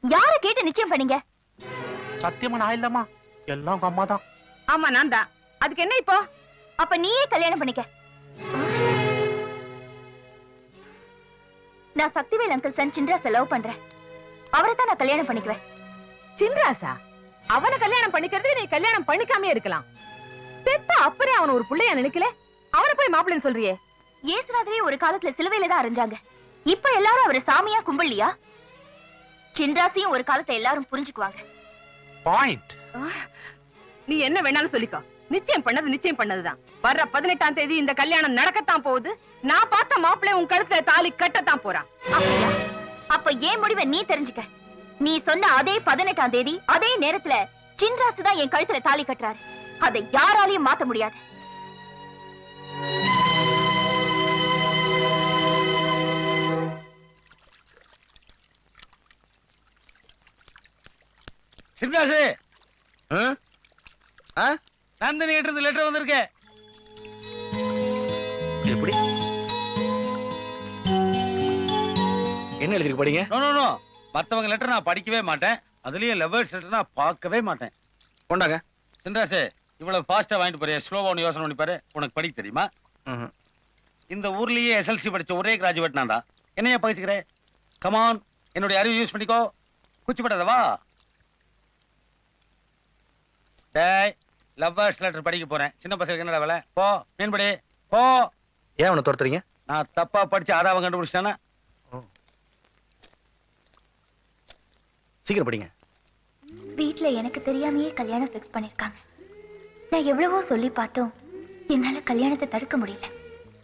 யார கேட்டு நிச்சயம் பண்ணீங்க? சத்தியமா நான் இல்லம்மா, எல்லாம் உங்க அம்மா தான். ஆமா நான் தான். அதுக்கு என்ன இப்போ? அப்ப நீயே கல்யாணம் பண்ணிக்க. நான் சக்திவேல் அங்கிள் சன் சின்ராஸ லவ் பண்றேன். அவரை தான் நான் கல்யாணம் பண்ணிக்குவேன். சின்ராசா? அவனை கல்யாணம் பண்ணிக்கிறதுக்கு நீ கல்யாணம் பண்ணிக்காமே இருக்கலாம். பெத்த அப்பறே அவன் ஒரு புள்ளையா நினைக்கல, அவனை போய் மாப்பிள்ளைன்னு சொல்றியே. இயேசுநாதரே ஒரு காலத்துல சிலுவையில தான் அரைஞ்சாங்க. இப்ப எல்லாரும் அவரை சாமியா கும்பிடலையா? சின்ராசையும் ஒரு காலத்தை எல்லாரும் புரிஞ்சுக்குவாங்க. பாயிண்ட். நீ என்ன வேணாலும் சொல்லிக்கோ, நிச்சயம் பண்ணதுதான். வர்ற 18ஆம் தேதி இந்த கல்யாணம் நடக்கத்தான் போகுது. நான் பார்த்த மாப்பிள்ளை உன் கழுத்துல தாலி கட்டத்தான் போறான். அப்படியா? அப்ப ஏன் முடிவை நீ தெரிஞ்சுக்க. நீ சொன்ன அதே 18ஆம் தேதி அதே நேரத்துல சின்ராசு தான் என் கழுத்துல தாலி கட்டுறாரு. அதை யாராலையும் மாத்த முடியாது. சின்ராசு, நந்தினி கிட்ட இருந்து லெட்டர் வந்திருக்கு. எப்படி? என்ன எழுதி படிங்க? நோ நோ நோ, மத்தவங்க லெட்டர் நான் படிக்கவே மாட்டேன். அதுலயும் லவ்வர்ஸ் லெட்டர் நான் பார்க்கவே மாட்டேன். கொண்டாங்க. சின்ராசு, இவ்வளவு ஃபாஸ்டா வாங்கிட்டு போறிய, ஸ்லோவா ஒன்னு யோசனை பண்ணி பாரு. உனக்கு படிக்க தெரியுமா? இந்த ஊர்லயே SLC படிச்ச ஒரே கிராஜுவேட் நான் தான். என்னைய பகிச்சுக்கிறேன்? கமான், என்னுடைய அறிவு யூஸ் பண்ணிக்கோ. குச்சிப்படாதவா? டேய், லவ்வர்ஸ் லெட்டர் படிக்க போறேன். சின்ன பசங்களுக்கு என்னடா வேலை? போ, மீன்படி போ. ஏன் அவனை துரத்துறீங்க? நான் தப்பா படிச்சு ஆதாவம் கண்டுபிடிச்சானா? சீக்கிரம் படிங்க. வீட்ல எனக்கு தெரியாமையே கல்யாணம் பிக்ஸ் பண்ணிருக்காங்க. நான் எவ்வளவோ சொல்லி பார்த்தோம், என்னால கல்யாணத்தை தடுக்க முடியல.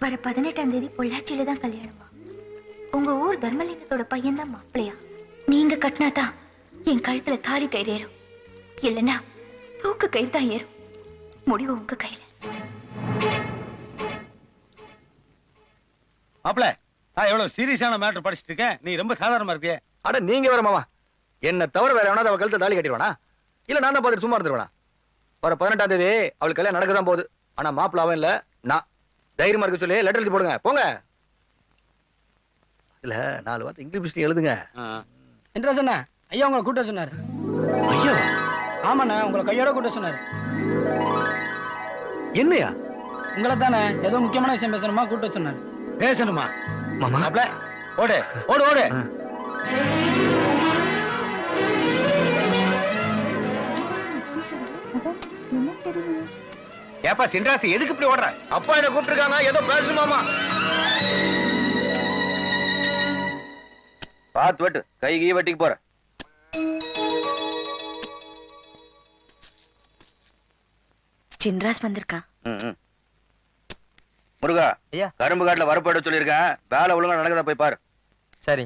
வர 18ஆம் தேதி பொள்ளாச்சியில தான் கல்யாணமா. உங்க ஊர் தர்மலிங்கத்தோட பையன் தான் மாப்பிள்ளையா? நீங்க கட்டினாதான் என் கழுத்துல தாலி கயிறு ஏறும், இல்லைன்னா தூக்கு கயிறு தான் ஏறும். முடிவு உங்க கையில. மாப்ள, நான் எவ்வளவு சீரியஸான மேட்டர் படிச்சுட்டு இருக்கேன், நீ ரொம்ப சாதாரணமா இருக்கியே. அட நீங்க வேற மாமா, என்ன தவிர வேற எவனாவது அவள் கழுத்தை தாலி கட்டிடுவானா? இல்ல நான் தான் பார்த்துட்டு சும்மா இருந்துருவானா? வர 18ஆம் தேதி அவளுக்கு கல்யாணம் நடக்கதான் போகுது. ஆனா மாப்பிள்ள அவன் இல்ல, நான். தைரியமா இருக்க சொல்லி லெட்டர் எழுதி போடுங்க, போங்க. இல்ல 4 வார்த்தை இங்கிலீஷ்ல எழுதுங்க. என்ன சொன்ன? ஐயா உங்களை கூட்ட சொன்னாரு. ஐயோ, ஆமாண்ணா, உங்களை கையோட கூட்ட சொன்னாரு. என்னையா? உங்களை தானே ஏதோ முக்கியமான விஷயம் பேசணுமா கூட்ட சொன்னாரு. பேசணுமா? மாமா மாப்ள, ஓடு ஓடு ஓடு. ஏப்பா சின்ராசி, எதுக்கு இப்படி ஓடுற? அப்பா என்ன கூப்பிட்டுருக்காங்க, ஏதோ பேசணுமாமா. பாத்து வெட்டு, கை கீ வெட்டிக்கு போற. சின்ராஸ் வந்திருக்கா? முருகா, ஐயா, கரும்பு காட்டுல வரப்பட சொல்லியிருக்கேன். வேலை ஒழுங்கா நடக்குதா போய் பாரு. சரி.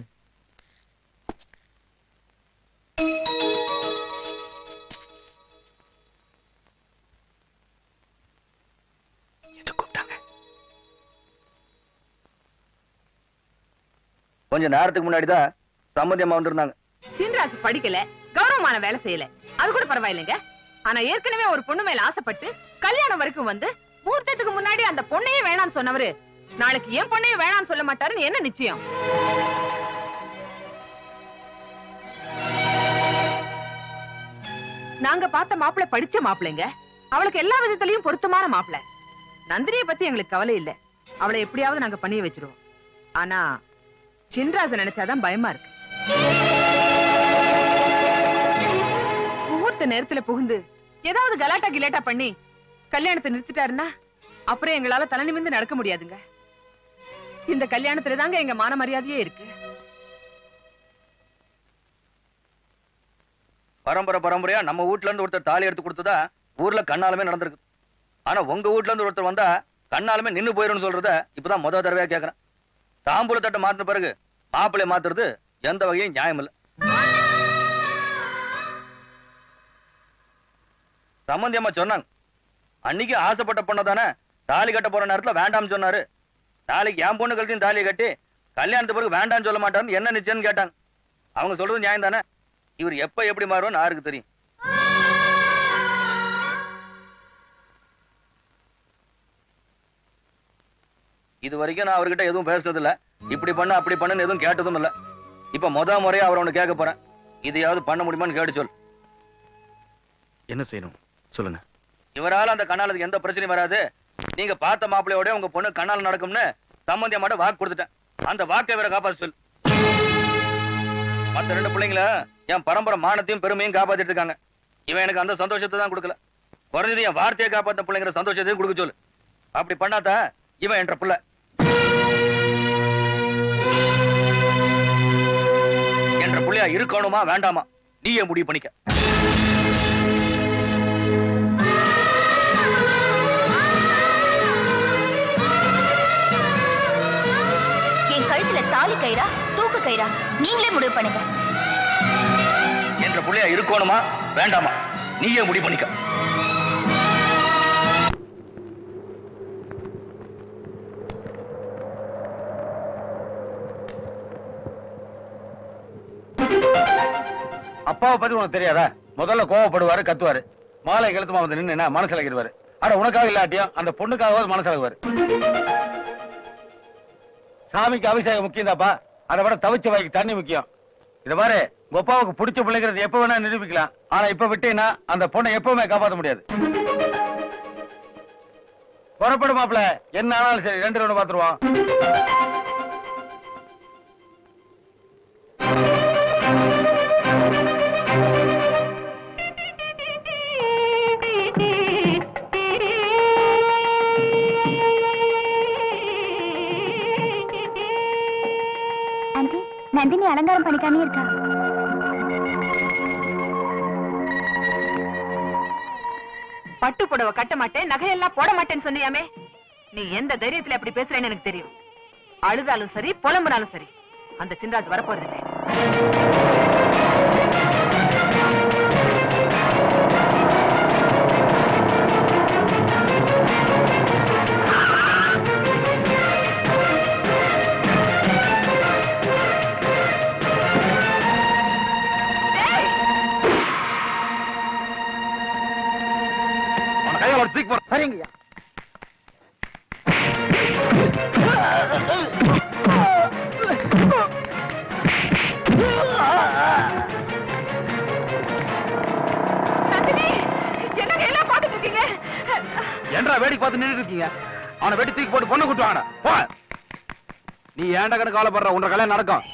கொஞ்ச நேரத்துக்கு முன்னாடிதான் சம்மந்தி அம்மா வந்திருந்தாங்க. சின்ராசு படிக்கல, கௌரவமான வேலை செய்யல, அது கூட பரவாயில்லைங்க. ஆனா ஏற்கனவே ஒரு பொண்ணு மேல ஆசைப்பட்டு கல்யாணம் வரைக்கும் வந்து முகூர்த்தத்துக்கு முன்னாடி அந்த பொண்ணையே வேணான்னு சொன்னவரு நாளைக்கு என் பொண்ணையே வேணான்னு சொல்ல மாட்டாருன்னு என்ன நிச்சயம்? நாங்க பார்த்த மாப்பிள்ளை படிச்ச மாப்பிள்ளைங்க, அவளுக்கு எல்லா விதத்திலையும் பொருத்தமான மாப்பிள்ளை. நந்தினியை பத்தி எங்களுக்கு கவலை இல்ல, அவளை எப்படியாவது நாங்க பண்ணிய வச்சிருவோம். ஆனா சின்ராச நினைச்சாதான் பயமா இருக்கு. முகூர்த்த நேரத்துல புகுந்து ஏதாவது கலாட்டா கிலேட்டா பண்ணி கல்யாணத்தை நிறுத்திட்டாருன்னா அப்புறம் எங்களால தலை நிமிர்ந்து நடக்க முடியாதுங்க. இந்த கல்யாணத்துல தாங்க எங்க மான மரியாதையே இருக்கு. பரம்பரையா நம்ம வீட்ல இருந்து ஒருத்தர் தாலி எடுத்து கொடுத்ததா ஊர்ல கண்ணாலுமே நடந்திருக்கு. ஆனா உங்க வீட்ல இருந்து ஒருத்தர் வந்தா கண்ணாலுமே நின்னு போயிருன்னு சொல்றத இப்பதான் முதல் தடவையா கேக்குறேன். தாம்பூல தட்டை மாத்தின பிறகு மாப்பிள்ளை மாத்துறது எந்த வகையும் நியாயம் இல்ல. சம்பந்தி அம்மா சொன்னாங்க, அன்னைக்கு ஆசைப்பட்ட பொண்ணதானே தாலி கட்ட போற நேரத்துல வேண்டாம்னு சொன்னாரு. நாளைக்கு என் பொண்ணு கழிச்சு தாலியை கட்டி கல்யாணத்து பிறகு வேண்டாம்னு சொல்ல மாட்டான்னு என்ன நிச்சயம்னு கேட்டாங்க. அவங்க சொல்றது நியாயம் தானே? இவர் எப்ப எப்படி மாறுவோன்னு யாருக்கு தெரியும்? இது வரைக்கும் நான் அவர்கிட்ட எதுவும் பேசுறது இல்ல. இப்படி பண்ண அப்படி பண்ணுன்னு எதுவும் கேட்டதும் இல்ல. இப்ப முறையா அவர் ஒண்ணு கேட்க போறேன். இதையாவது பண்ண முடியுமான்னு கேட்டு சொல். என்ன செய்யணும் சொல்லுங்க. இவரால அந்த கண்ணாலுக்கு எந்த பிரச்சனையும் வராது. நீங்க பார்த்த மாப்பிள்ளையோட உங்க பொண்ணு கண்ணால் நடக்கும்னு சம்பந்தியா மட்டும் வாக்கு கொடுத்துட்டேன். அந்த வாக்கை வேற காப்பாத்து சொல். மத்த 2 பிள்ளைங்கள என் பரம்பரை மானத்தையும் பெருமையும் காப்பாத்திட்டு இருக்காங்க. இவன் எனக்கு அந்த சந்தோஷத்தை தான் கொடுக்கல. குறைஞ்சது என் வார்த்தையை காப்பாத்த பிள்ளைங்கிற சந்தோஷத்தையும் கொடுக்க சொல்லு. அப்படி பண்ணாதா இவன் என்ற பிள்ளை. என்ற பிள்ளையா இருக்கணுமா வேண்டாமா நீயே முடிவு பண்ணிக்க. என் கழுத்துல தாலி கயிறா தூக்கு கயிறா நீங்களே முடிவு பண்ணுங்க. என்ற பிள்ளையா இருக்கணுமா வேண்டாமா நீயே முடிவு பண்ணிக்க. அப்பாவை பத்தி உனக்கு தெரியாதா? முதல்ல கோவப்படுவாரு, கத்துவாரு, மாலை கழுத்துமா வந்து நின்னு மனசு இலகிடுவாரு. ஆனா உனக்காக இல்லாட்டியும் அந்த பொண்ணுக்காக மனசு இலகுவாரு. சாமிக்கு அபிஷேகம் முக்கியம் தாப்பா, அதை விட தவிச்ச வாய்க்கு தண்ணி முக்கியம். இத மாதிரி உங்க அப்பாவுக்கு பிடிச்ச பிள்ளைங்கிறது எப்ப வேணா நிரூபிக்கலாம். ஆனா இப்ப விட்டீங்கன்னா அந்த பொண்ணை எப்பவுமே காப்பாற்ற முடியாது. புறப்படு மாப்பிள்ள, என்ன ஆனாலும் சரி 2 ரவுண்டு பாத்துருவோம். நந்தினி அலங்காரம் பண்ணிக்காமே இருக்கா? பட்டு புடவை கட்ட மாட்டேன், நகையெல்லாம் போட மாட்டேன்னு சொன்னியாமே. நீ எந்த தைரியத்துல அப்படி பேசுறேன்னு எனக்கு தெரியும். அழுதாலும் சரி புலம்புனாலும் சரி அந்த சின்ராஜ் வரப்போறது இல்லை. சரிங்கய்யா. ஏன்டா வேடிக்கை பார்த்து நின்னுட்டு இருக்கீங்க? அவனை வெட்டி தூக்கி போட்டு பொண்ணு கூட்டு வாங்க. போ. நீ ஏன்டா கணக்கு கவலைப்படுற? உன்ற கல்யாணம் நடக்கும்.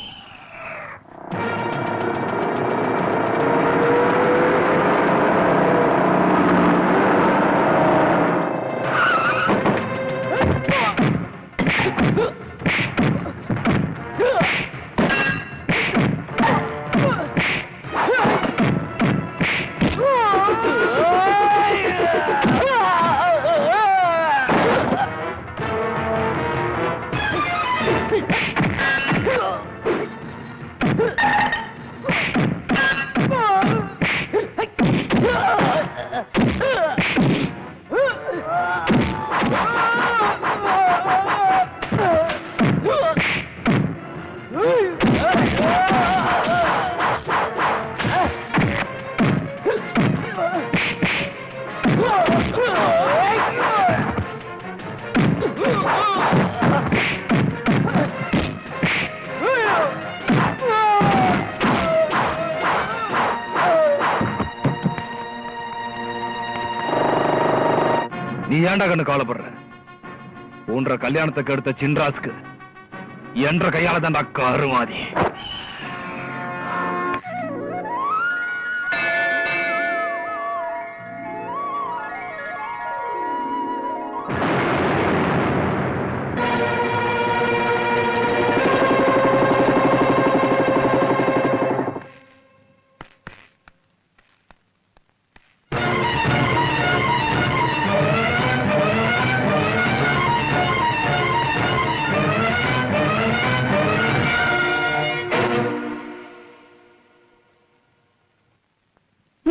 நீ ஏன்டா கண்ணு கவலைப்படுற? உன்ற கல்யாணத்துக்கு எடுத்த சின்ராஸ்க்கு என்ற கையால தான்டா கருமாதி.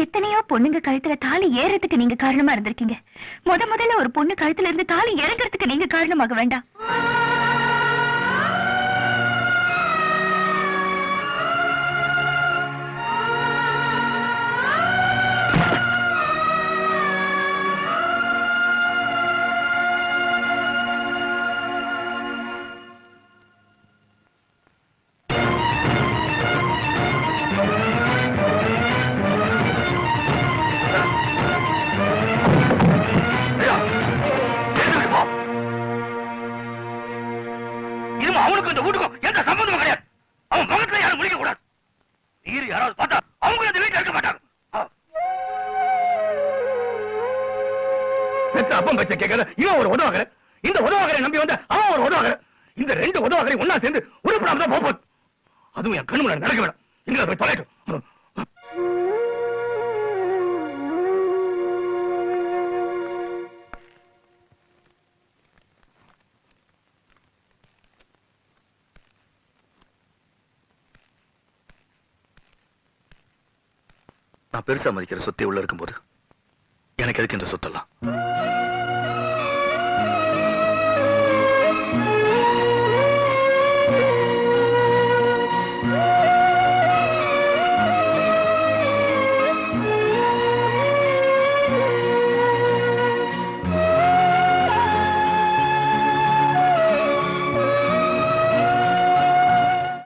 எத்தனையோ பொண்ணுங்க கழுத்துல தாலி ஏறதுக்கு நீங்க காரணமா இருந்திருக்கீங்க. முதல்ல ஒரு பொண்ணு கழுத்துல இருந்து தாலி இறங்குறதுக்கு நீங்க காரணமாக வேண்டாம். யாராவது பார்த்தா அவங்க அந்த வீட்டுல இருக்க மாட்டாங்க. பெத்த அப்பம் பச்சை கேட்காத இவன் ஒரு உதவாகிற, இந்த உதவாகரை நம்பி வந்த அவன் ஒரு உதவாகிற, இந்த 2 உதவாகரை ஒன்னா சேர்ந்து உருப்படாம தான் போகுது. அதுவும் என் கண்ணு முன்னாடி நடக்க வேணும். எங்களை போய் தொலைட்டும். நான் பெருசா மதிக்கிற சொத்தை உள்ள இருக்கும்போது எனக்கு எதுக்கு இந்த சொத்தெல்லாம்?